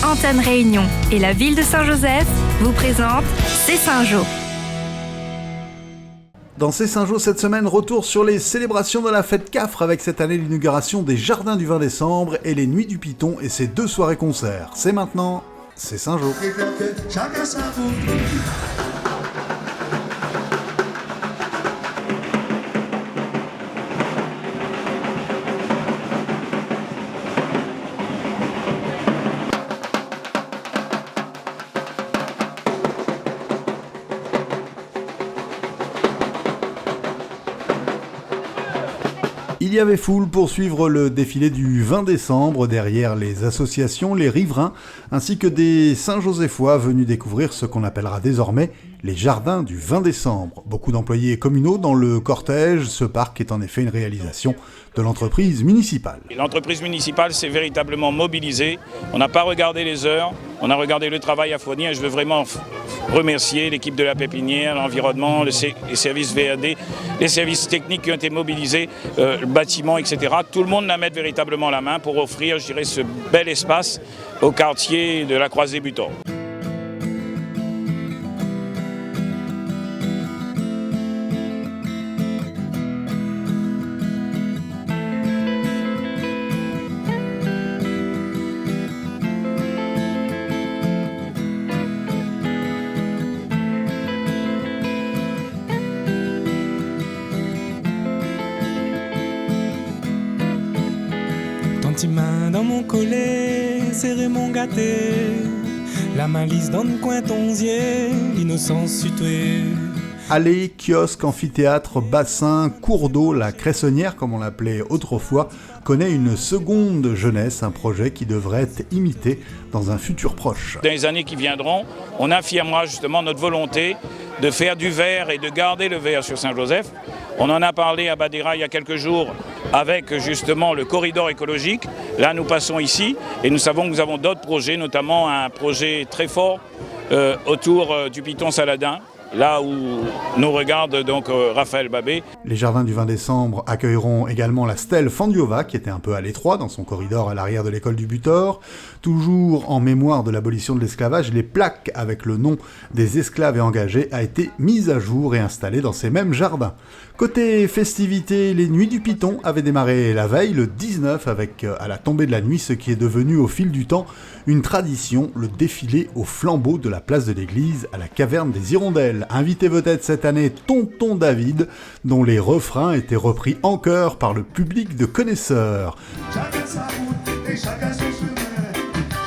Antenne Réunion et la ville de Saint-Joseph vous présentent C'est Saint-Jo. Dans C'est Saint-Jo cette semaine, retour sur les célébrations de la fête Cafre avec cette année l'inauguration des Jardins du 20 décembre et les Nuits du Piton et ses 2 soirées-concerts. C'est maintenant, C'est Saint-Jo. Il y avait foule pour suivre le défilé du 20 décembre derrière les associations, les riverains, ainsi que des Saint-Joséphois venus découvrir ce qu'on appellera désormais les Jardins du 20 décembre. Beaucoup d'employés communaux dans le cortège, ce parc est en effet une réalisation de l'entreprise municipale. L'entreprise municipale s'est véritablement mobilisée, on n'a pas regardé les heures, on a regardé le travail à fournir et je veux vraiment remercier l'équipe de la pépinière, l'environnement, les services VAD, les services techniques qui ont été mobilisés, le bâtiment, etc. Tout le monde a mis véritablement la main pour offrir, je dirais, ce bel espace au quartier de la Croisée-Butor. Tes mains dans mon collet, serrer mon gâté, la malice dans le coin tonzier, l'innocence située. Allées, kiosques, amphithéâtre, bassin, cours d'eau, la Cressonnière, comme on l'appelait autrefois, connaît une seconde jeunesse, un projet qui devrait être imité dans un futur proche. Dans les années qui viendront, on affirmera justement notre volonté de faire du verre et de garder le verre sur Saint-Joseph. On en a parlé à Badira il y a quelques jours avec justement le corridor écologique. Là, nous passons ici et nous savons que nous avons d'autres projets, notamment un projet très fort autour du Piton Saladin, là où nous regarde donc Raphaël Babé. Les Jardins du 20 décembre accueilleront également la stèle Fandiova, qui était un peu à l'étroit dans son corridor à l'arrière de l'école du Butor. Toujours en mémoire de l'abolition de l'esclavage, les plaques avec le nom des esclaves et engagés a été mise à jour et installée dans ces mêmes jardins. Côté festivités, les Nuits du Piton avaient démarré la veille, le 19, avec à la tombée de la nuit ce qui est devenu au fil du temps une tradition, le défilé au flambeau de la place de l'église à la caverne des Hirondelles. Invité vedette cette année Tonton David, dont les refrains étaient repris en chœur par le public de connaisseurs. Chacun sa route et chacun son chemin,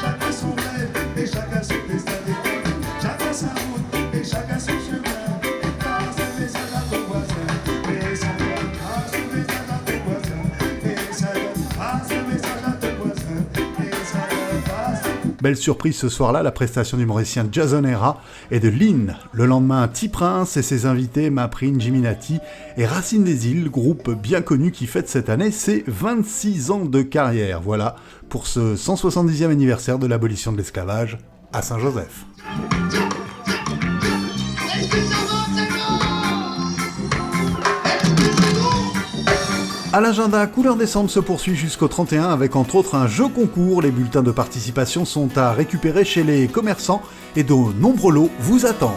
chacun son rêve et chacun son destin d'école. Chacun sa route et chacun son chemin, passe les uns à ton voisin, et ça donne, passe les uns à ton voisin, et ça donne, passe les uns à ton voisin, et ça donne, passe. Belle surprise ce soir-là, la prestation du Mauricien Jason Hera et de Lynn. Le lendemain, T-Prince et ses invités Maprine, Jiminati et Racine des Îles, groupe bien connu qui fête cette année ses 26 ans de carrière. Voilà pour ce 170e anniversaire de l'abolition de l'esclavage à Saint-Joseph. À l'agenda, Couleur décembre se poursuit jusqu'au 31 avec entre autres un jeu concours. Les bulletins de participation sont à récupérer chez les commerçants et de nombreux lots vous attendent.